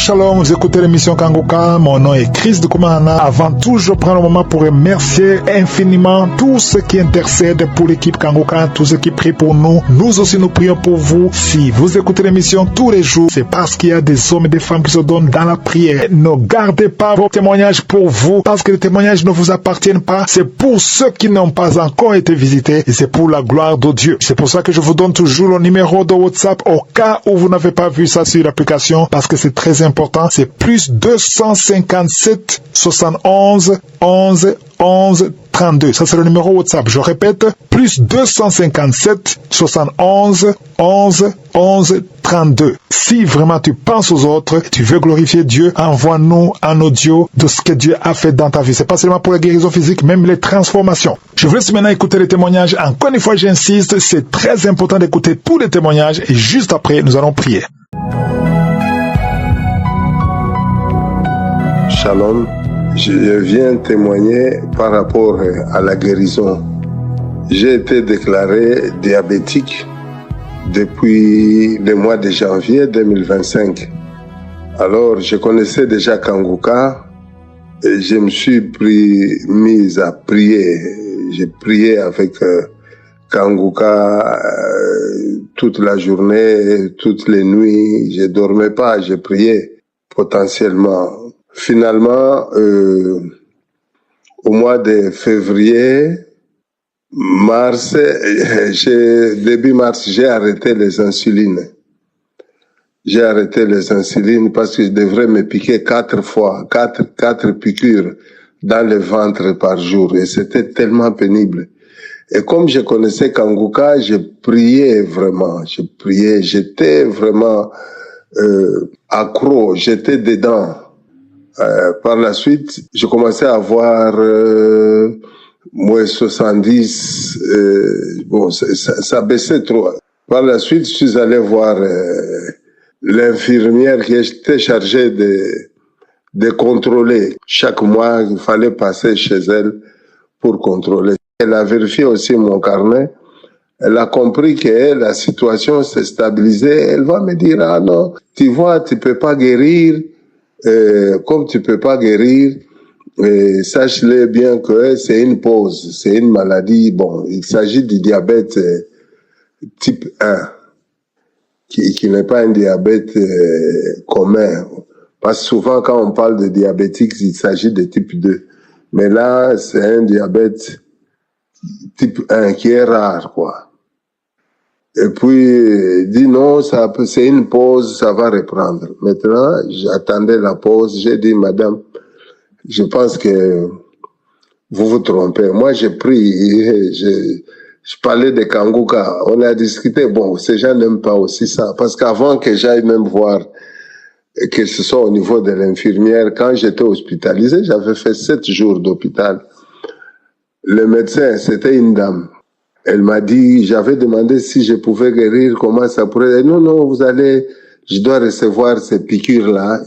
Shalom, vous écoutez l'émission Kanguka, mon nom est Chris de Koumana. Avant tout, je prends le moment pour remercier infiniment tous ceux qui intercèdent pour l'équipe Kanguka, tous ceux qui prient pour nous. Nous aussi, nous prions pour vous. Si vous écoutez l'émission tous les jours, c'est parce qu'il y a des hommes et des femmes qui se donnent dans la prière. Ne gardez pas vos témoignages pour vous, parce que les témoignages ne vous appartiennent pas. C'est pour ceux qui n'ont pas encore été visités et c'est pour la gloire de Dieu. C'est pour ça que je vous donne toujours le numéro de WhatsApp au cas où vous n'avez pas vu ça sur l'application, parce que c'est très important. C'est plus 257 71 11 11 32. Ça, c'est le numéro WhatsApp. Je répète, plus 257 71 11 11 32. Si vraiment tu penses aux autres, tu veux glorifier Dieu, envoie-nous un audio de ce que Dieu a fait dans ta vie. C'est pas seulement pour la guérison physique, même les transformations. Je vous laisse maintenant écouter les témoignages. Encore une fois, j'insiste, c'est très important d'écouter tous les témoignages et juste après, nous allons prier. Shalom, je viens témoigner par rapport à la guérison. J'ai été déclaré diabétique depuis le mois de janvier 2025. Alors, je connaissais déjà Kanguka et je me suis mis à prier. J'ai prié avec Kanguka toute la journée, toutes les nuits. Je dormais pas, je priais potentiellement. Finalement, au mois de février, début mars, j'ai arrêté les insulines. J'ai arrêté les insulines parce que je devrais me piquer 4 piqûres dans le ventre par jour. Et c'était tellement pénible. Et comme je connaissais Kanguka, je priais vraiment. Je priais, j'étais vraiment accro, j'étais dedans. Par la suite, je commençais à avoir moins 70, bon, ça baissait trop. Par la suite, je suis allé voir l'infirmière qui était chargée de contrôler. Chaque mois, il fallait passer chez elle pour contrôler. Elle a vérifié aussi mon carnet. Elle a compris que la situation s'est stabilisée. Elle va me dire, ah non, tu vois, tu peux pas guérir. Comme tu peux pas guérir, sache-le bien que c'est une pause, c'est une maladie. Bon, il s'agit du diabète type 1, qui n'est pas un diabète commun. Parce que souvent, quand on parle de diabétique, il s'agit de type 2. Mais là, c'est un diabète type 1 qui est rare, quoi. Et puis, dit non, c'est une pause, ça va reprendre. Maintenant, j'attendais la pause. J'ai dit, madame, je pense que vous vous trompez. Moi, j'ai pris, je parlais de Kanguka. On a discuté. Bon, ces gens n'aiment pas aussi ça. Parce qu'avant que j'aille même voir, que ce soit au niveau de l'infirmière, quand j'étais hospitalisé, j'avais fait 7 jours d'hôpital. Le médecin, c'était une dame. Elle m'a dit, j'avais demandé si je pouvais guérir, comment ça pourrait. Non, je dois recevoir ces piqûres-là,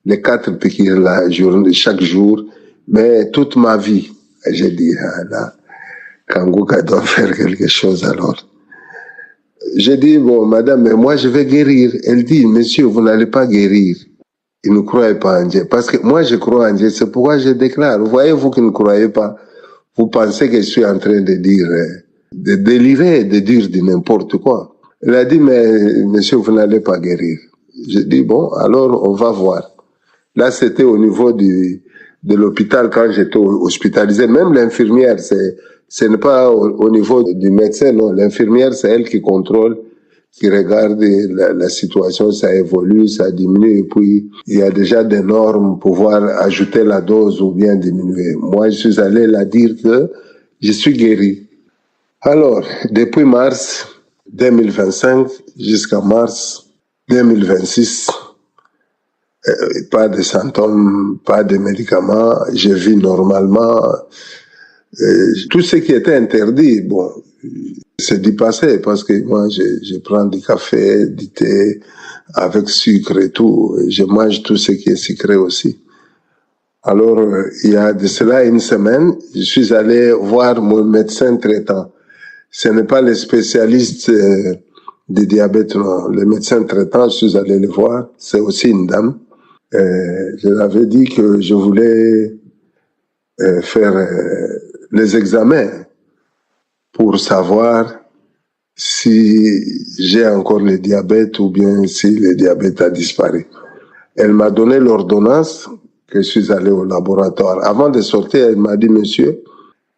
les 4 piqûres-là, chaque jour, mais toute ma vie. J'ai dit, ah là, Kanguka doit faire quelque chose alors. J'ai dit, bon, madame, mais moi je vais guérir. Elle dit, monsieur, vous n'allez pas guérir. Il ne croyait pas en Dieu. Parce que moi je crois en Dieu, c'est pourquoi je déclare. Voyez, vous qui ne croyez pas, vous pensez que je suis en train de dire, de délirer, de dire du n'importe quoi. Elle a dit, mais monsieur, vous n'allez pas guérir. J'ai dit, bon, alors on va voir. Là, c'était au niveau de l'hôpital quand j'étais hospitalisé. Même l'infirmière, ce n'est pas au niveau du médecin, non. L'infirmière, c'est elle qui contrôle, qui regarde la situation, ça évolue, ça diminue, et puis il y a déjà des normes pour pouvoir ajouter la dose ou bien diminuer. Moi, je suis allé la dire que je suis guéri. Alors, depuis mars 2025 jusqu'à mars 2026, pas de symptômes, pas de médicaments, je vis normalement. Tout ce qui était interdit, bon, c'est dépassé parce que moi, je prends du café, du thé avec sucre et tout. Et je mange tout ce qui est sucré aussi. Alors, il y a de cela une semaine, je suis allé voir mon médecin traitant. Ce n'est pas le spécialiste du diabète, non. Le médecin traitant, je suis allé le voir. C'est aussi une dame. Je l'avais dit que je voulais faire les examens pour savoir si j'ai encore le diabète ou bien si le diabète a disparu. Elle m'a donné l'ordonnance que je suis allé au laboratoire. Avant de sortir, elle m'a dit, monsieur,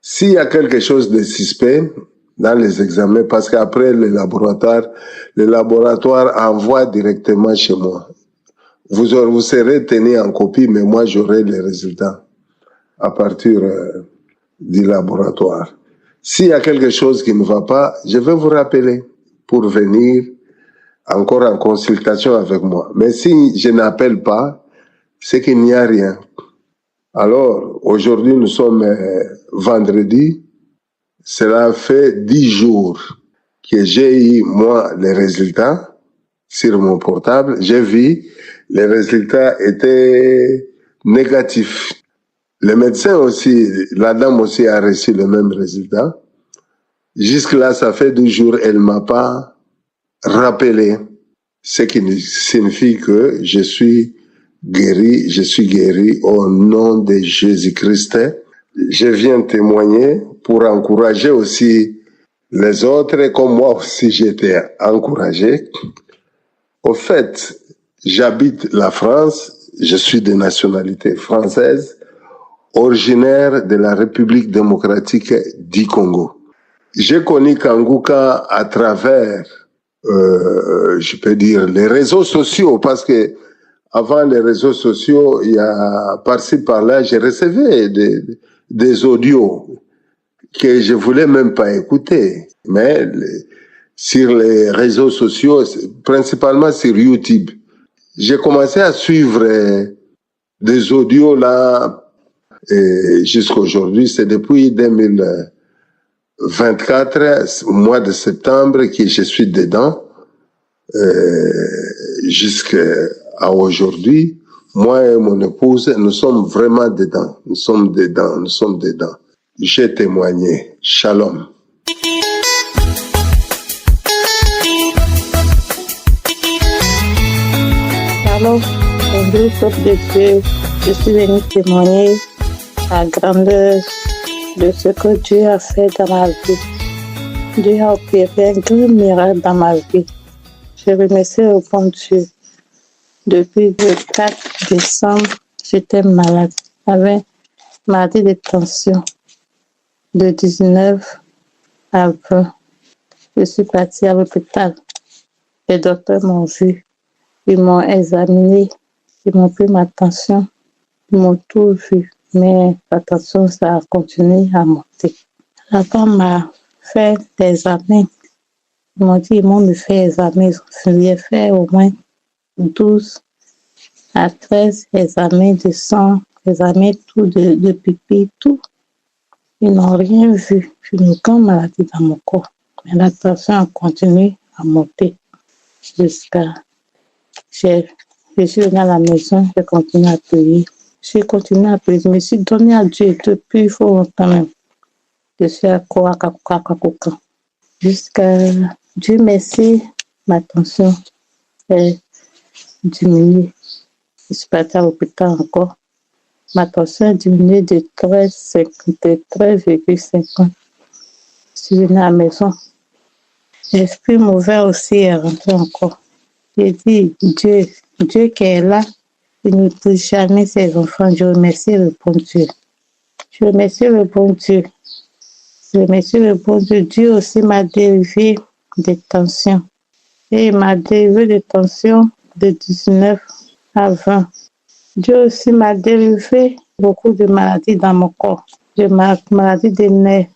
s'il y a quelque chose de suspect dans les examens, parce qu'après le laboratoire envoie directement chez moi. Vous serez tenu en copie, mais moi j'aurai les résultats à partir du laboratoire. S'il y a quelque chose qui ne va pas, je vais vous rappeler pour venir encore en consultation avec moi. Mais si je n'appelle pas, c'est qu'il n'y a rien. Alors, aujourd'hui, nous sommes vendredi. Cela fait 10 jours que j'ai eu, moi, les résultats sur mon portable. J'ai vu, les résultats étaient négatifs. Le médecin aussi, la dame aussi a reçu le même résultat. Jusque-là, ça fait 2 jours, elle ne m'a pas rappelé, ce qui signifie que je suis guéri au nom de Jésus-Christ. Je viens témoigner pour encourager aussi les autres, comme moi aussi j'étais encouragé. Au fait, j'habite la France, je suis de nationalité française, originaire de la République démocratique du Congo. J'ai connu Kanguka à travers, je peux dire, les réseaux sociaux, parce que avant les réseaux sociaux, il y a par-ci par-là, je recevais des audios que je voulais même pas écouter. Mais sur les réseaux sociaux, principalement sur YouTube, j'ai commencé à suivre des audios là, et jusqu'à aujourd'hui, c'est depuis 2024, mois de septembre, que je suis dedans, jusqu'à aujourd'hui. Moi et mon épouse, nous sommes vraiment dedans. Nous sommes dedans. J'ai témoigné. Shalom. Shalom, bonjour, peuple de Dieu. Je suis venu témoigner la grandeur de ce que Dieu a fait dans ma vie. Dieu a opéré un grand miracle dans ma vie. Je remercie le bon Dieu. Depuis le 4 décembre, j'étais malade. J'avais maladie de tension. De 19 à 20, je suis partie à l'hôpital. Les docteurs m'ont vu. Ils m'ont examiné. Ils m'ont pris ma tension. Ils m'ont tout vu. Mais la tension, ça a continué à monter. La femme m'a fait des examens. Ils m'ont dit, ils m'ont fait des examens. Je lui ai fait au moins 12 à 13 examens de sang, examens tout de pipi, tout. Ils n'ont rien vu. J'ai une grande maladie dans mon corps. Mais la tension a continué à monter jusqu'à... Je suis venue à la maison, j'ai continué à prier. J'ai continué à prier. Je me suis donné à Dieu depuis fort longtemps même. Je suis à Kakuka. Jusqu'à Dieu merci, ma tension est diminuée. Je suis partie à l'hôpital encore. Ma tension a diminué de 13,50. Je suis venue à la maison. L'esprit mauvais aussi est rentré encore. J'ai dit, Dieu qui est là, il ne touche jamais ses enfants. Je remercie le bon Dieu. Je remercie le bon Dieu. Je remercie le bon Dieu. Dieu aussi m'a délivré des tensions. Et il m'a délivré des tensions de 19 à 20. Dieu aussi m'a délivré beaucoup de maladies dans mon corps. Maladie des nerfs,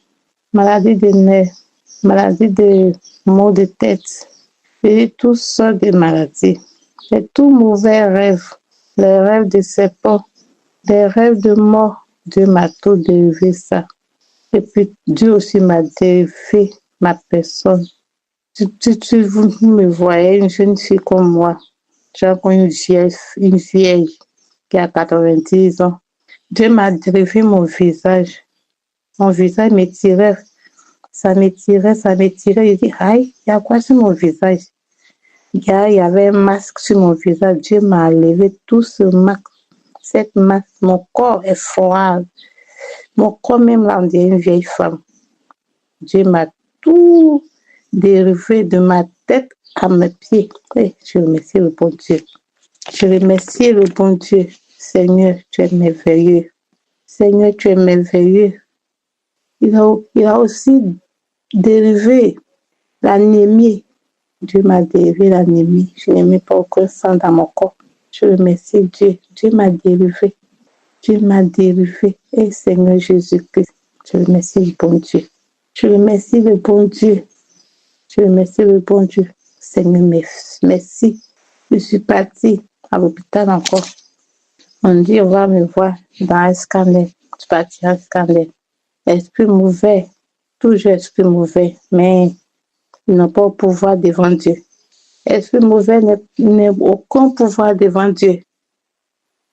maladie de maux de tête. J'ai toutes sortes de maladies. J'ai tous mauvais rêves. Les rêves de serpents, les rêves de mort. Dieu m'a tout délivré ça. Et puis Dieu aussi m'a délivré ma personne. Vous me voyez, une jeune fille comme moi. J'ai encore une vieille qui a 90 ans. Dieu m'a délivré mon visage. Mon visage me tirait. Ça me tirait. Je dis, aïe, il y a quoi sur mon visage? Hier, il y avait un masque sur mon visage. Dieu m'a enlevé tout ce masque. Cette masque, mon corps est froid. Mon corps même là, on dirait une vieille femme. Dieu m'a tout dérivé de ma tête à mes pieds. Et je remercie le bon Dieu. Je remercie le bon Dieu. Seigneur, tu es merveilleux. Seigneur, tu es merveilleux. Il a aussi dérivé l'anémie. Dieu m'a dérivé l'anémie. Je n'aimais pas aucun sang dans mon corps. Je remercie Dieu. Dieu m'a dérivé. Dieu m'a dérivé. Et Seigneur Jésus-Christ, je remercie le bon Dieu. Je remercie le bon Dieu. Je remercie le bon Dieu. Seigneur, merci. Je suis partie à l'hôpital encore. On dit, on va me voir dans un scanner. Je suis partie à un scanner. Esprit mauvais, toujours esprit mauvais, mais ils n'ont pas de pouvoir devant Dieu. Esprit mauvais n'a aucun pouvoir devant Dieu.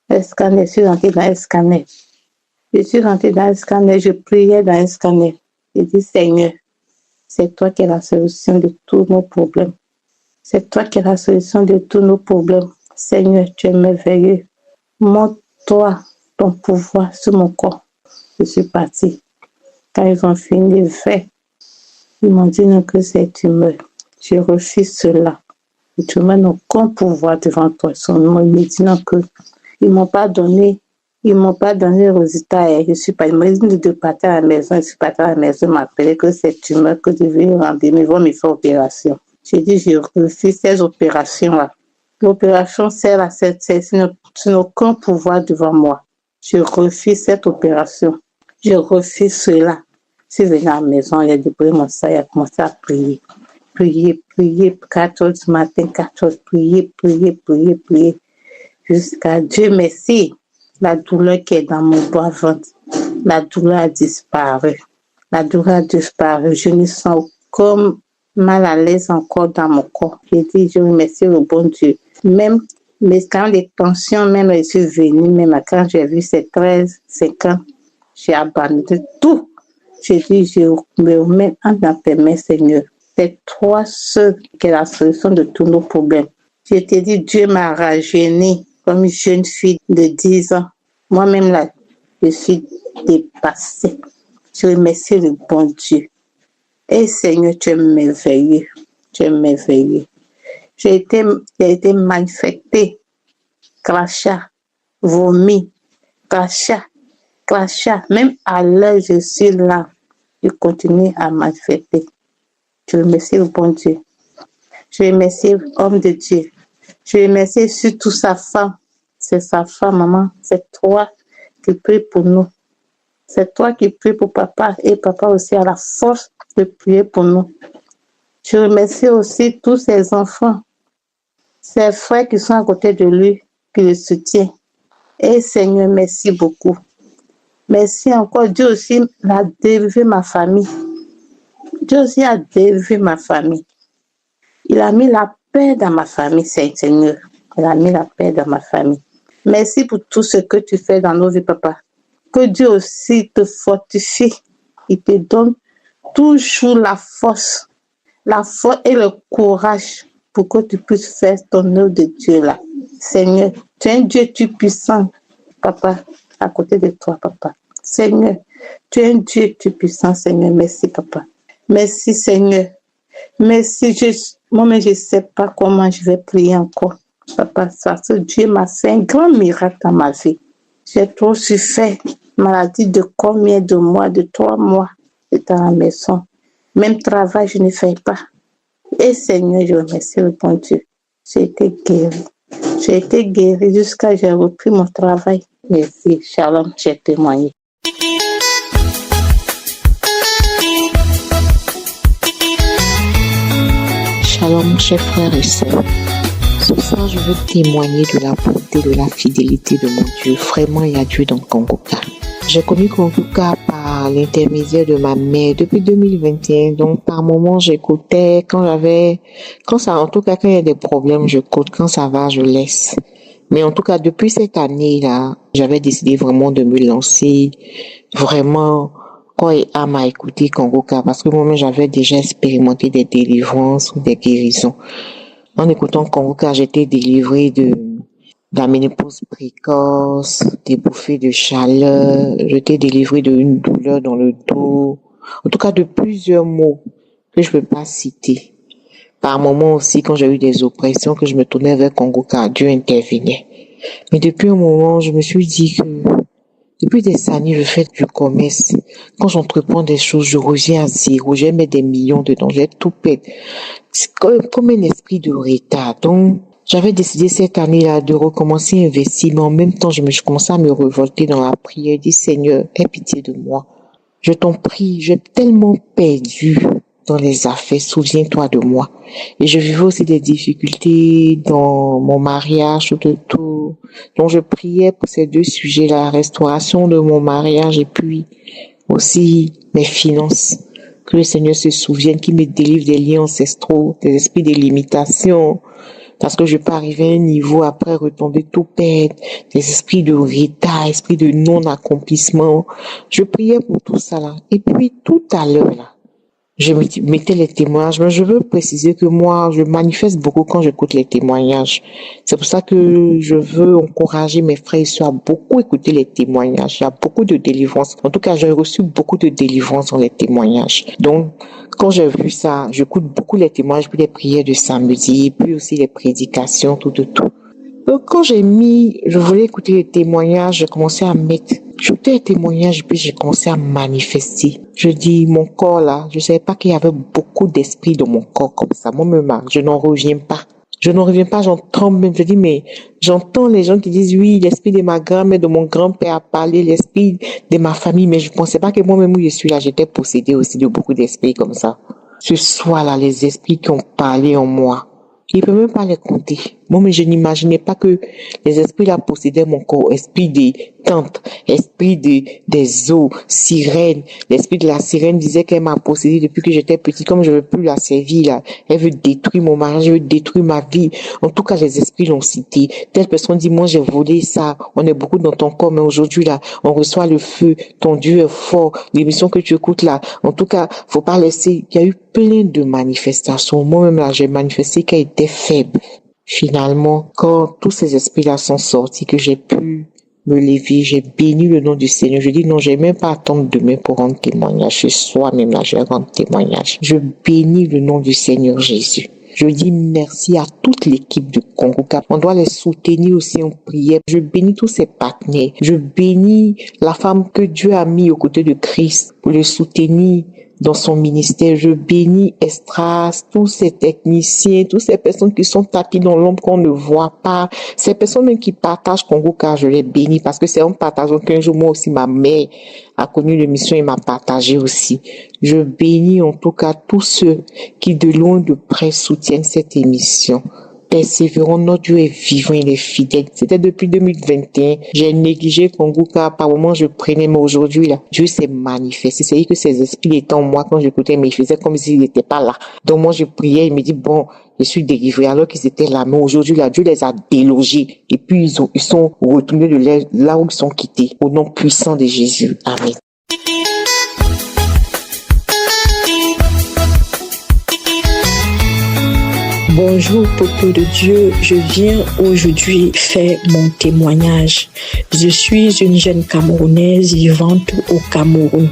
Un scanner, je suis rentrée dans un scanner. Je suis rentrée dans un scanner, je priais dans un scanner. Je dis, Seigneur, c'est toi qui es la solution de tous nos problèmes. C'est toi qui es la solution de tous nos problèmes. Seigneur, tu es merveilleux. Montre-toi ton pouvoir sur mon corps. Je suis partie. Quand ils ont fini le fait, ils m'ont dit non, que c'est tumeur. Je refuse cela. Les tumeurs n'ont aucun pouvoir devant toi. Ils m'ont dit non, que ils m'ont pas donné le résultat. Je suis pas. Ils m'ont dit de partir à la maison. Je suis partie à la maison. Ils m'ont appelé que c'est tumeur, que je vais rendre. Ils vont me faire opération. J'ai dit, je refuse ces opérations-là. L'opération sert à ce n'a aucun pouvoir devant moi. Je refuse cette opération. Je refuse cela. Je suis venue à la maison, il a débrouillé mon sang, il a commencé à prier. Prier, 4 heures du matin, 4 heures, prier. Jusqu'à Dieu merci. La douleur qui est dans mon bas ventre, la douleur a disparu. Je ne sens aucun mal à l'aise encore dans mon corps. J'ai dit, je remercie le bon Dieu. Même quand les tensions, même je suis venue, même quand j'ai vu ces 13, 5 ans, j'ai abandonné tout. J'ai dit, je me remets dans tes mains, Seigneur. C'est toi seul qui es la solution de tous nos problèmes. Je t'ai dit, Dieu m'a rajeuni comme une jeune fille de 10 ans. Moi-même, là, je suis dépassée. Je remercie le bon Dieu. Et Seigneur, tu es merveilleux. J'ai été manifestée, crachat, vomi, crachat. Même à l'heure, je suis là. Je continue à manifester. Je remercie le bon Dieu. Je remercie l'homme de Dieu. Je remercie surtout sa femme. C'est sa femme, maman. C'est toi qui prie pour nous. C'est toi qui prie pour papa. Et papa aussi a la force de prier pour nous. Je remercie aussi tous ses enfants. Ses frères qui sont à côté de lui, qui le soutiennent. Et Seigneur, merci beaucoup. Merci encore. Dieu aussi a dérivé ma famille. Il a mis la paix dans ma famille, Seigneur. Il a mis la paix dans ma famille. Merci pour tout ce que tu fais dans nos vies, papa. Que Dieu aussi te fortifie. Il te donne toujours la force et le courage pour que tu puisses faire ton œuvre de Dieu là. Seigneur, tu es un Dieu puissant, papa, à côté de toi, papa. Seigneur, tu es un Dieu puissant, Seigneur. Merci, papa. Merci, Seigneur. Merci. Moi-même, je ne sais pas comment je vais prier encore. Papa, parce que Dieu m'a fait un grand miracle dans ma vie. J'ai trop souffert. Maladie de combien de mois? De 3 mois. J'étais à la maison. Même travail, je ne fais pas. Et Seigneur, je remercie le bon Dieu. J'ai été guérie jusqu'à ce que j'ai repris mon travail. Merci. Shalom, j'ai témoigné. Shalom, chers frères et sœurs. Ce soir, je veux témoigner de la bonté, de la fidélité de mon Dieu. Vraiment, il y a Dieu dans Kongoka. J'ai connu Kongoka par l'intermédiaire de ma mère depuis 2021. Donc, par moments, j'écoutais. Quand il y a des problèmes, j'écoute. Quand ça va, je laisse. Mais en tout cas, depuis cette année-là, j'avais décidé vraiment de me lancer vraiment corps et âme à écouter Kongoka parce que moi-même, j'avais déjà expérimenté des délivrances ou des guérisons. En écoutant Kongoka, j'étais délivrée de la ménopause précoce, des bouffées de chaleur, j'étais délivrée d'une douleur dans le dos, en tout cas de plusieurs mots que je ne peux pas citer. Par moments aussi, quand j'ai eu des oppressions, que je me tournais vers Kongoka, Dieu intervenait. Mais depuis un moment, je me suis dit que depuis des années, je fais du commerce. Quand j'entreprends des choses, je reviens à zéro. J'ai mis des millions dedans, j'ai tout perdu. C'est comme un esprit de retard. Donc, j'avais décidé cette année-là de recommencer à investir, mais en même temps, je commençais à me révolter dans la prière et dire, Seigneur, aie pitié de moi. Je t'en prie, j'ai tellement perdu dans les affaires, souviens-toi de moi. Et je vivais aussi des difficultés dans mon mariage, tout. Donc je priais pour ces deux sujets, la restauration de mon mariage et puis aussi mes finances. Que le Seigneur se souvienne, qu'il me délivre des liens ancestraux, des esprits de limitation, parce que je peux arriver à un niveau après retomber tout perdre, des esprits de retard, esprits de non-accomplissement. Je priais pour tout ça là. Et puis tout à l'heure là, je mettais les témoignages, mais je veux préciser que moi, je manifeste beaucoup quand j'écoute les témoignages. C'est pour ça que je veux encourager mes frères et sœurs à beaucoup écouter les témoignages. Il y a beaucoup de délivrance. En tout cas, j'ai reçu beaucoup de délivrance dans les témoignages. Donc, quand j'ai vu ça, j'écoute beaucoup les témoignages, puis les prières de samedi, puis aussi les prédications, tout. Donc, quand je voulais écouter les témoignages, j'ai commencé à j'écoutais les témoignages, puis j'ai commencé à manifester. Je dis, mon corps là, je savais pas qu'il y avait beaucoup d'esprit dans mon corps comme ça. Moi-même, je n'en reviens pas. J'en tremble même. Je dis, mais j'entends les gens qui disent, oui, l'esprit de ma grand-mère, de mon grand-père a parlé, l'esprit de ma famille, mais je pensais pas que moi-même où je suis là, j'étais possédée aussi de beaucoup d'esprits comme ça. Ce soir-là, les esprits qui ont parlé en moi, je ne peux même pas les compter. Moi, mais je n'imaginais pas que les esprits là possédaient mon corps. Esprit des tantes, esprit des eaux, sirène. L'esprit de la sirène disait qu'elle m'a possédé depuis que j'étais petit. Comme je ne veux plus la servir là, elle veut détruire mon mariage, elle veut détruire ma vie. En tout cas, les esprits l'ont cité. Telle personne dit, moi j'ai volé ça. On est beaucoup dans ton corps, mais aujourd'hui là, on reçoit le feu. Ton Dieu est fort. L'émission que tu écoutes là, en tout cas, faut pas laisser. Il y a eu plein de manifestations. Moi-même là, j'ai manifesté qu'elle était faible. Finalement, quand tous ces esprits-là sont sortis, que j'ai pu me lever, j'ai béni le nom du Seigneur. Je dis non, j'ai même pas à attendre demain pour rendre témoignage. Ce soir même là, je vais rendre témoignage. Je bénis le nom du Seigneur Jésus. Je dis merci à toute l'équipe de Kongoka. On doit les soutenir aussi en prière. Je bénis tous ces partenaires. Je bénis la femme que Dieu a mis aux côtés de Christ pour les soutenir dans son ministère. Je bénis Estras, tous ces techniciens, toutes ces personnes qui sont tapis dans l'ombre qu'on ne voit pas, ces personnes même qui partagent Kongoka, je les bénis parce que c'est en partageant qu'un jour moi aussi ma mère a connu l'émission et m'a partagé aussi. Je bénis en tout cas tous ceux qui de loin de près soutiennent cette émission. Persévérons, notre Dieu est vivant, il est fidèle. C'était depuis 2021. J'ai négligé Kongoka, par moment je prenais, mais aujourd'hui, là, Dieu s'est manifesté. C'est-à-dire que ces esprits étaient en moi quand j'écoutais, mais ils faisaient comme s'ils n'étaient pas là. Donc moi, je priais, il me dit, bon, je suis délivré, alors qu'ils étaient là. Mais aujourd'hui, là, Dieu les a délogés. Et puis, ils sont retournés de là où ils sont quittés. Au nom puissant de Jésus. Amen. Bonjour peuple de Dieu, je viens aujourd'hui faire mon témoignage. Je suis une jeune Camerounaise vivante au Cameroun.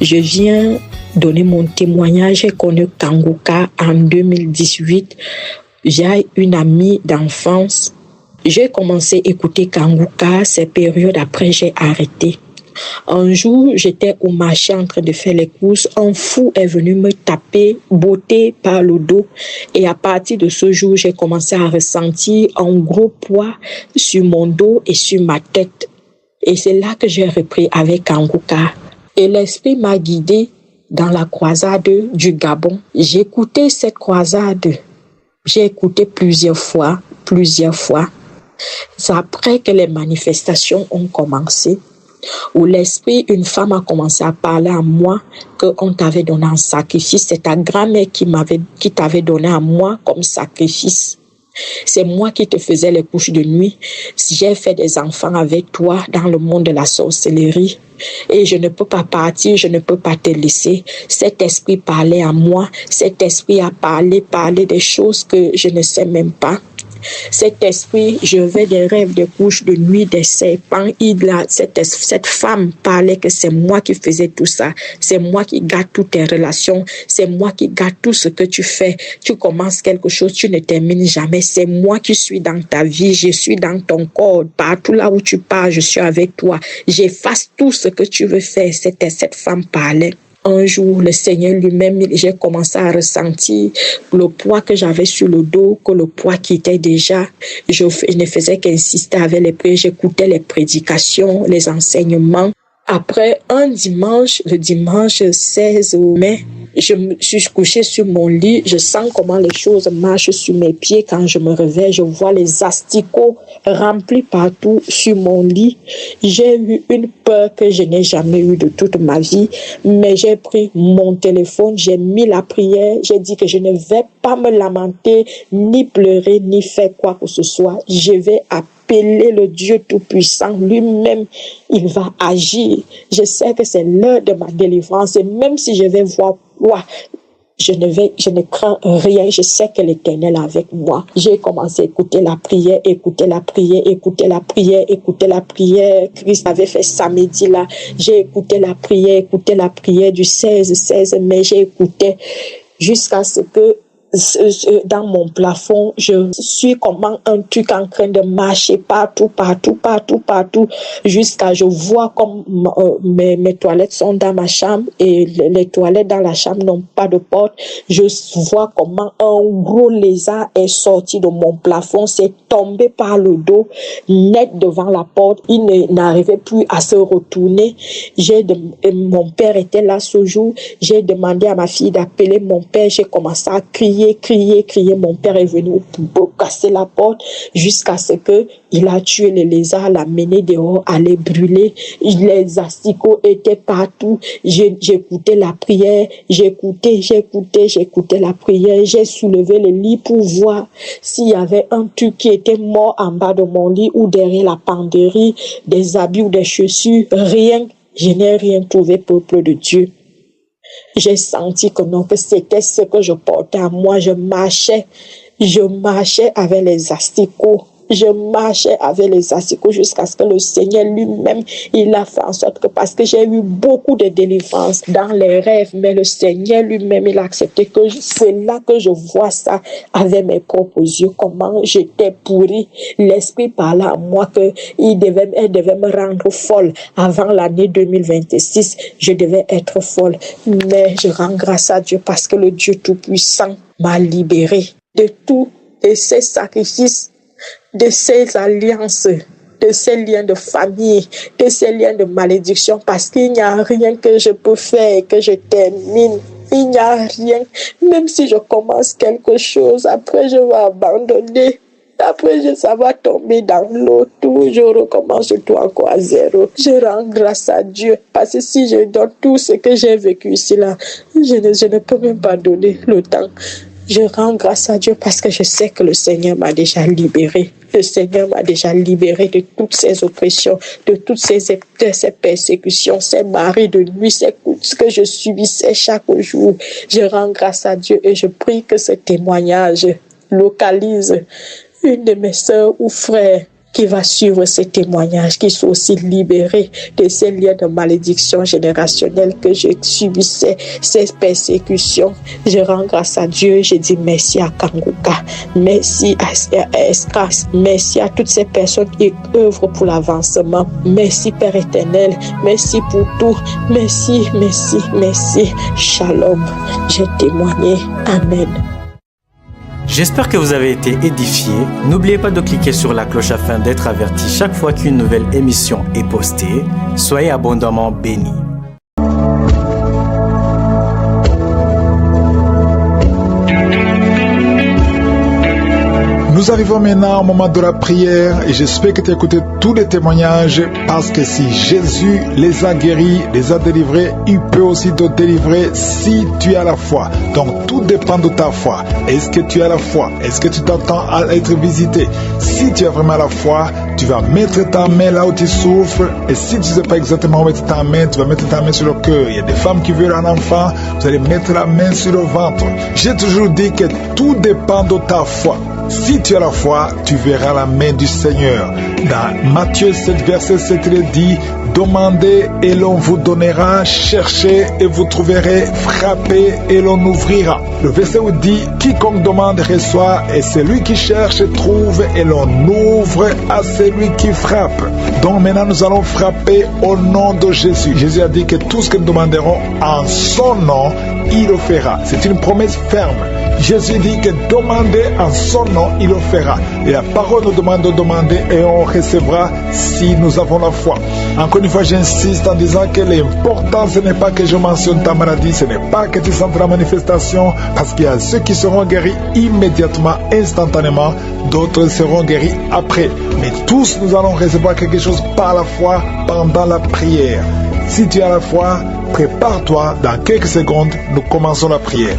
Je viens donner mon témoignage. J'ai connu Kongoka en 2018. J'ai une amie d'enfance. J'ai commencé à écouter Kongoka, ces périodes après j'ai arrêté. Un jour, j'étais au marché en train de faire les courses. Un fou est venu me taper, botter par le dos. Et à partir de ce jour, j'ai commencé à ressentir un gros poids sur mon dos et sur ma tête. Et c'est là que j'ai repris avec Kongoka. Et l'esprit m'a guidé dans la croisade du Gabon. J'ai écouté cette croisade. J'ai écouté plusieurs fois. C'est après que les manifestations ont commencé. Où l'esprit, une femme a commencé à parler à moi qu'on t'avait donné un sacrifice. C'est ta grand-mère qui t'avait donné à moi comme sacrifice. C'est moi qui te faisais les couches de nuit. J'ai fait des enfants avec toi dans le monde de la sorcellerie. Et je ne peux pas partir, je ne peux pas te laisser. Cet esprit parlait à moi. Cet esprit a parlé des choses que je ne sais même pas. Cet esprit, je vais des rêves, des couches de nuit, des serpents. Cette femme parlait que c'est moi qui faisais tout ça. C'est moi qui garde toutes tes relations. C'est moi qui garde tout ce que tu fais. Tu commences quelque chose, tu ne termines jamais. C'est moi qui suis dans ta vie. Je suis dans ton corps. Partout là où tu pars, je suis avec toi. J'efface tout ce que tu veux faire. Cette femme parlait. Un jour, le Seigneur lui-même, j'ai commencé à ressentir le poids que j'avais sur le dos, que le poids quittait déjà. Je ne faisais qu'insister avec les prières, j'écoutais les prédications, les enseignements. Après un dimanche, le dimanche 16 mai, je me suis couchée sur mon lit. Je sens comment les choses marchent sur mes pieds. Quand je me réveille, je vois les asticots remplis partout sur mon lit. J'ai eu une peur que je n'ai jamais eue de toute ma vie. Mais j'ai pris mon téléphone, j'ai mis la prière. J'ai dit que je ne vais pas me lamenter, ni pleurer, ni faire quoi que ce soit. Je vais appeler le Dieu Tout-Puissant. Lui-même, il va agir. Je sais que c'est l'heure de ma délivrance. Et même si je vais voir quoi, je ne crains rien. Je sais que l'Éternel est avec moi. J'ai commencé à écouter la prière, écouter la prière, écouter la prière, écouter la prière. Christ avait fait samedi là. J'ai écouté la prière du 16 mai. J'ai écouté jusqu'à ce que dans mon plafond, je suis comme un truc en train de marcher partout, jusqu'à je vois comme mes toilettes sont dans ma chambre et les toilettes dans la chambre n'ont pas de porte. Je vois comment un gros lézard est sorti de mon plafond, s'est tombé par le dos, net devant la porte. Il n'arrivait plus à se retourner. Mon père était là ce jour. J'ai demandé à ma fille d'appeler mon père. J'ai commencé à crier. Mon père est venu pour casser la porte jusqu'à ce que il a tué les lézards, l'a mené dehors, allait brûler. Les asticots étaient partout. J'écoutais la prière, j'écoutais la prière. J'ai soulevé le lit pour voir s'il y avait un truc qui était mort en bas de mon lit ou derrière la penderie, des habits ou des chaussures. Rien. Je n'ai rien trouvé, peuple de Dieu. J'ai senti que non, que c'était ce que je portais à moi. Je marchais avec les asticots. Jusqu'à ce que le Seigneur lui-même, il a fait en sorte que, parce que j'ai eu beaucoup de délivrance dans les rêves, mais le Seigneur lui-même, il a accepté que c'est là que je vois ça avec mes propres yeux, comment j'étais pourrie. L'Esprit parlait à moi que elle devait me rendre folle avant l'année 2026. Je devais être folle. Mais je rends grâce à Dieu parce que le Dieu Tout-Puissant m'a libérée de tous ces sacrifices, de ces alliances, de ces liens de famille, de ces liens de malédiction, parce qu'il n'y a rien que je peux faire, que je termine. Il n'y a rien. Même si je commence quelque chose, après je vais abandonner. Après, ça va tomber dans l'eau. Tout, je recommence tout encore à zéro. Je rends grâce à Dieu. Parce que si je donne tout ce que j'ai vécu ici, là, je ne peux même pas donner le temps. Je rends grâce à Dieu parce que je sais que le Seigneur m'a déjà libéré. Le Seigneur m'a déjà libéré de toutes ces oppressions, de toutes ces persécutions, ces marées de nuit, ce que je subissais chaque jour. Je rends grâce à Dieu et je prie que ce témoignage localise une de mes sœurs ou frères qui va suivre ces témoignages, qui sont aussi libérés de ces liens de malédiction générationnelle que je subissais, ces persécutions. Je rends grâce à Dieu, je dis merci à Kanguka, merci à Escas, merci à toutes ces personnes qui œuvrent pour l'avancement. Merci Père éternel, merci pour tout, merci. Shalom, j'ai témoigné. Amen. J'espère que vous avez été édifiés. N'oubliez pas de cliquer sur la cloche afin d'être averti chaque fois qu'une nouvelle émission est postée. Soyez abondamment bénis. Nous arrivons maintenant au moment de la prière et j'espère que tu as écouté tous les témoignages parce que si Jésus les a guéris, les a délivrés, il peut aussi te délivrer si tu as la foi. Donc tout dépend de ta foi. Est-ce que tu as la foi? Est-ce que tu t'attends à être visité? Si tu as vraiment la foi, tu vas mettre ta main là où tu souffres et si tu ne sais pas exactement où mettre ta main, tu vas mettre ta main sur le cœur. Il y a des femmes qui veulent un enfant, vous allez mettre la main sur le ventre. J'ai toujours dit que tout dépend de ta foi. Si tu as la foi, tu verras la main du Seigneur. Dans Matthieu 7, verset 7, il dit « Demandez et l'on vous donnera, cherchez et vous trouverez, frappez et l'on ouvrira. » Le verset où dit « Quiconque demande reçoit et celui qui cherche trouve et l'on ouvre à celui qui frappe. » Donc maintenant nous allons frapper au nom de Jésus. Jésus a dit que tout ce que nous demanderons en son nom, il le fera. C'est une promesse ferme. Jésus dit que demander en son nom, il le fera. Et la parole nous demande de demander et on recevra si nous avons la foi. Encore une fois, j'insiste en disant que l'important, ce n'est pas que je mentionne ta maladie, ce n'est pas que tu sentes la manifestation, parce qu'il y a ceux qui seront guéris immédiatement, instantanément, d'autres seront guéris après. Mais tous, nous allons recevoir quelque chose par la foi pendant la prière. Si tu as la foi, prépare-toi, dans quelques secondes, nous commençons la prière.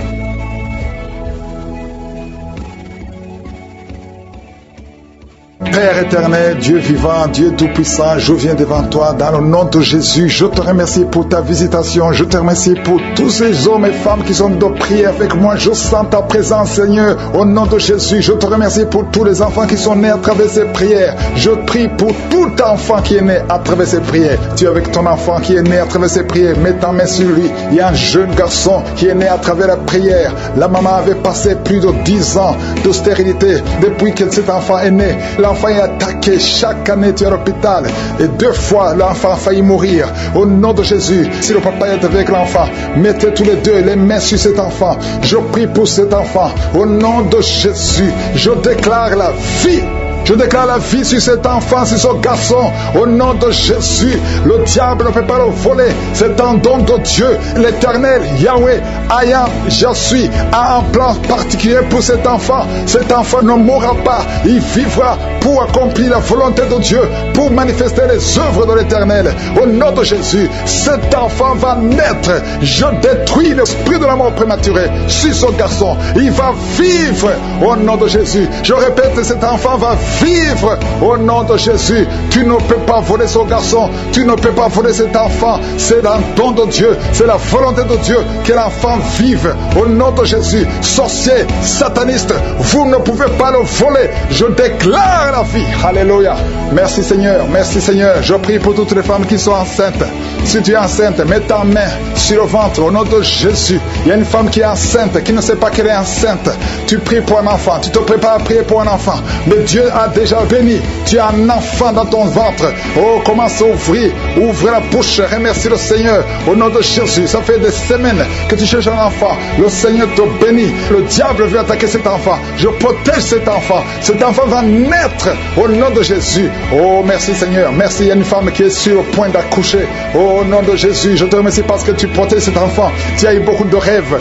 Père éternel, Dieu vivant, Dieu tout-puissant, je viens devant toi dans le nom de Jésus. Je te remercie pour ta visitation. Je te remercie pour tous ces hommes et femmes qui sont de prier avec moi. Je sens ta présence, Seigneur, au nom de Jésus. Je te remercie pour tous les enfants qui sont nés à travers ces prières. Je prie pour tout enfant qui est né à travers ces prières. Tu es avec ton enfant qui est né à travers ces prières. Mets ta main sur lui. Il y a un jeune garçon qui est né à travers la prière. La maman avait passé plus de 10 ans de stérilité depuis que cet enfant est né. L'enfant est attaqué chaque année, tu es à l'hôpital et 2 fois l'enfant a failli mourir. Au nom de Jésus, si le papa est avec l'enfant, mettez tous les deux les mains sur cet enfant. Je prie pour cet enfant. Au nom de Jésus, je déclare la vie. Je déclare la vie sur cet enfant, sur ce garçon, au nom de Jésus. Le diable ne peut pas le voler. C'est un don de Dieu. L'Éternel, Yahweh, Ayam, je suis, a un plan particulier pour cet enfant. Cet enfant ne mourra pas. Il vivra pour accomplir la volonté de Dieu, pour manifester les œuvres de l'Éternel. Au nom de Jésus, cet enfant va naître. Je détruis l'esprit de la mort prématurée sur ce garçon. Il va vivre au nom de Jésus. Je répète, cet enfant va vivre au nom de Jésus. Tu ne peux pas voler ce garçon, tu ne peux pas voler cet enfant. C'est un don de Dieu, c'est la volonté de Dieu que l'enfant vive au nom de Jésus. Sorciers, satanistes, vous ne pouvez pas le voler. Je déclare la vie. Alléluia. Merci Seigneur, merci Seigneur. Je prie pour toutes les femmes qui sont enceintes. Si tu es enceinte, mets ta main sur le ventre au nom de Jésus. Il y a une femme qui est enceinte, qui ne sait pas qu'elle est enceinte. Tu pries pour un enfant, tu te prépares à prier pour un enfant. Mais Dieu a déjà béni. Tu as un enfant dans ton ventre. Oh, commence à ouvrir. Ouvre la bouche. Remercie le Seigneur. Au nom de Jésus. Ça fait des semaines que tu cherches un enfant. Le Seigneur te bénit. Le diable veut attaquer cet enfant. Je protège cet enfant. Cet enfant va naître au nom de Jésus. Oh, merci Seigneur. Merci. Il y a une femme qui est sur le point d'accoucher. Oh, au nom de Jésus. Je te remercie parce que tu protèges cet enfant. Tu as eu beaucoup de rêves.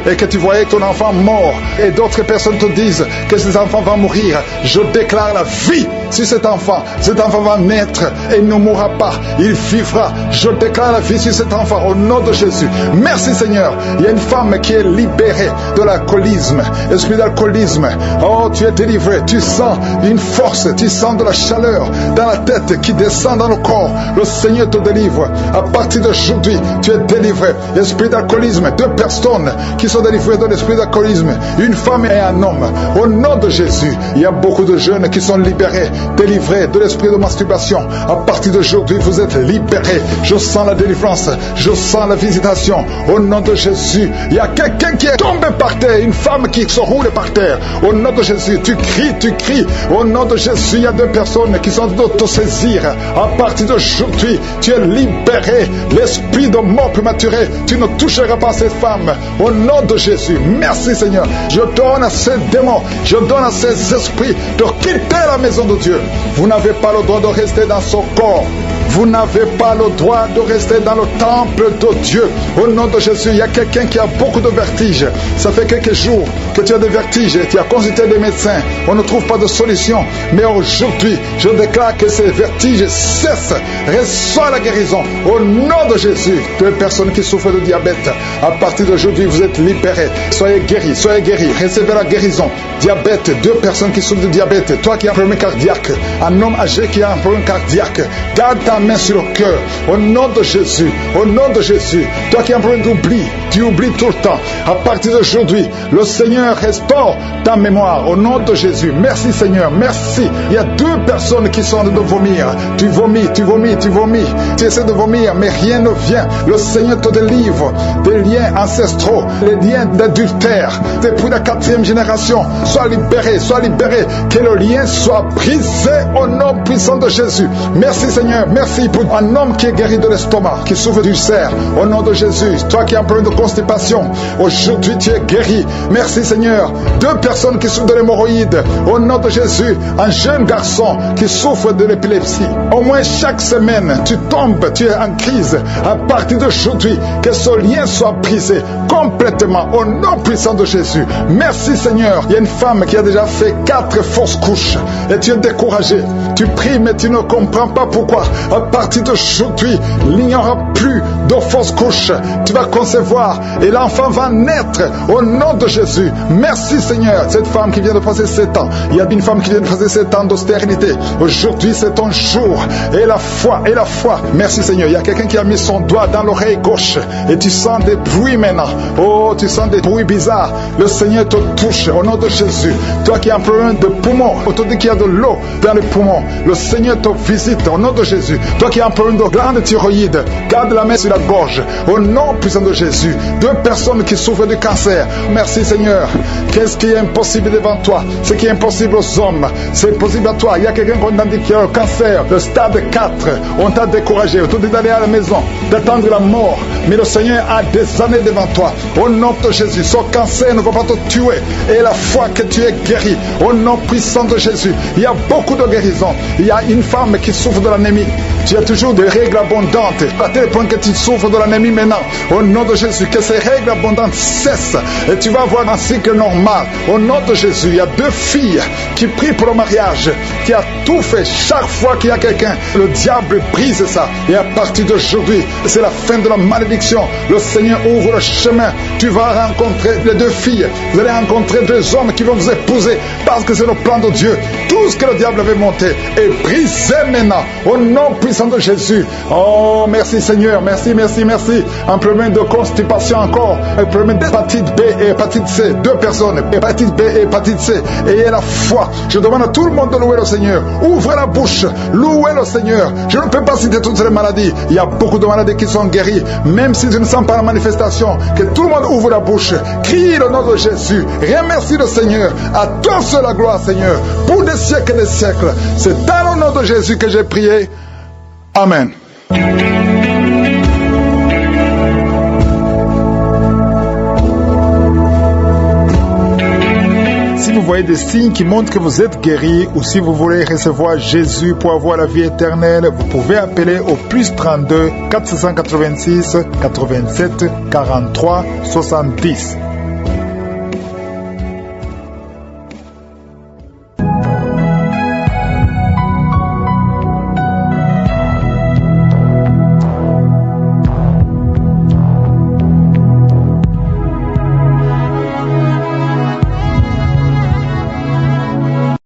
Et que tu voyais ton enfant mort. Et d'autres personnes te disent que cet enfant va mourir. Je déclare la vie sur cet enfant. Cet enfant va naître et il ne mourra pas. Il vivra. Je déclare la vie sur cet enfant au nom de Jésus. Merci Seigneur. Il y a une femme qui est libérée de l'alcoolisme. Esprit d'alcoolisme. Oh, tu es délivré. Tu sens une force. Tu sens de la chaleur dans la tête qui descend dans le corps. Le Seigneur te délivre. À partir d'aujourd'hui, tu es délivré. Esprit d'alcoolisme. 2 personnes qui sont délivrées de l'esprit d'alcoolisme. Une femme et un homme. Au nom de Jésus. Il y a beaucoup de jeunes qui sont libérés, délivrés de l'esprit de masturbation. À partir d'aujourd'hui, vous êtes libérés. Je sens la délivrance, je sens la visitation. Au nom de Jésus, il y a quelqu'un qui est tombé par terre, une femme qui se roule par terre. Au nom de Jésus, tu cries. Au nom de Jésus, il y a 2 personnes qui sont en train de te saisir. À partir d'aujourd'hui, tu es libéré. L'esprit de mort prématurée, tu ne toucheras pas cette femme. Au nom de Jésus, merci Seigneur. Je donne à ces démons, je donne à ces esprits de quitter la maison de Dieu. Vous n'avez pas le droit de rester dans son corps. Vous n'avez pas le droit de rester dans le temple de Dieu. Au nom de Jésus, il y a quelqu'un qui a beaucoup de vertiges. Ça fait quelques jours que tu as des vertiges et tu as consulté des médecins. On ne trouve pas de solution. Mais aujourd'hui, je déclare que ces vertiges cessent. Reçois la guérison. Au nom de Jésus, deux personnes qui souffrent de diabète, à partir d'aujourd'hui, vous êtes libérés. Soyez guéris, soyez guéris. Recevez la guérison. Diabète, deux personnes qui souffrent de diabète. Toi qui as un problème cardiaque, un homme âgé qui a un problème cardiaque, garde ta main sur le cœur. Au nom de Jésus, au nom de Jésus. Toi qui as un problème d'oubli, tu oublies tout le temps. À partir d'aujourd'hui, le Seigneur restaure ta mémoire. Au nom de Jésus. Merci Seigneur, merci. Il y a deux personnes qui sont en train de vomir. Tu vomis, tu vomis, tu vomis. Tu essaies de vomir, mais rien ne vient. Le Seigneur te délivre des liens ancestraux, les liens d'adultère. Depuis la 4e génération, sois libéré, sois libéré. Que le lien soit brisé au nom puissant de Jésus. Merci Seigneur, merci pour un homme qui est guéri de l'estomac, qui souffre d'ulcère. Au nom de Jésus, toi qui as un problème de constipation, aujourd'hui tu es guéri. Merci Seigneur. Deux personnes qui souffrent de l'hémorroïde. Au nom de Jésus, un jeune garçon qui souffre de l'épilepsie. Au moins chaque semaine, tu tombes, tu es en crise. À partir d'aujourd'hui, que ce lien soit brisé complètement au nom puissant de Jésus. Merci Seigneur. Il y a une femme qui a déjà fait 4 fausses couches et tu es découragé. Tu pries mais tu ne comprends pas pourquoi. À partir d'aujourd'hui, il n'y aura plus de fausses couches. Tu vas concevoir et l'enfant va naître au nom de Jésus. Merci Seigneur. Cette femme qui vient de passer 7 ans, il y a une femme qui vient de passer 7 ans d'austérité. Aujourd'hui c'est ton jour. Et la foi, et la foi. Merci Seigneur. Il y a quelqu'un qui a mis son doigt dans l'oreille gauche et tu sens des bruits maintenant. Oh, tu sens des bruits bizarres. Le Seigneur te touche au nom de Jésus. Toi qui as un problème de poumon, on te dit qu'il y a de l'eau dans les poumons. Le Seigneur te visite au nom de Jésus. Toi qui as un problème de glande thyroïde, garde la main sur la gorge au nom puissant de Jésus. Deux personnes qui souffrent de cancer. Merci Seigneur. Qu'est-ce qui est impossible devant toi? Ce qui est impossible aux hommes, c'est possible à toi. Il y a quelqu'un qu'on a dit qu'il y a un cancer de stade 4. On t'a découragé, on t'a dit d'aller à la maison, d'attendre la mort. Mais le Seigneur a des années devant toi. Au nom de Jésus, ce cancer ne va pas te tuer. Et la foi que tu es guéri, au nom puissant de Jésus. Il y a beaucoup de guérisons. Il y a une femme qui souffre de l'anémie. Tu as toujours des règles abondantes, à tel point que tu souffres de l'anémie maintenant. Au nom de Jésus, que ces règles abondantes cessent et tu vas avoir un cycle normal. Au nom de Jésus, il y a 2 filles qui prient pour le mariage, qui a tout fait. Chaque fois qu'il y a quelqu'un, le diable brise ça. Et à partir d'aujourd'hui, c'est la fin de la malédiction. Le Seigneur ouvre le chemin. Tu vas rencontrer les 2 filles. Vous allez rencontrer 2 hommes qui vont vous épouser parce que c'est le plan de Dieu. Tout ce que le diable avait monté est brisé maintenant. Au nom puissant de Jésus. Oh, merci Seigneur. Merci, merci, merci. Un problème de constipation encore. Un problème d'hépatite B et hépatite C. 2 personnes. Hépatite B et hépatite C. Ayez la foi. Je demande à tout le monde de louer le Seigneur. Ouvrez la bouche. Louez le Seigneur. Je ne peux pas citer toutes les maladies. Il y a beaucoup de maladies qui sont guéries. Même si je ne sens pas la manifestation. Que tout le monde ouvre la bouche. Crie le nom de Jésus. Remercie le Seigneur. À toi seul la gloire, Seigneur. Pour des siècles et des siècles. C'est dans le nom de Jésus que j'ai prié. Amen. Si vous voyez des signes qui montrent que vous êtes guéri ou si vous voulez recevoir Jésus pour avoir la vie éternelle, vous pouvez appeler au plus 32 486 87 43 70.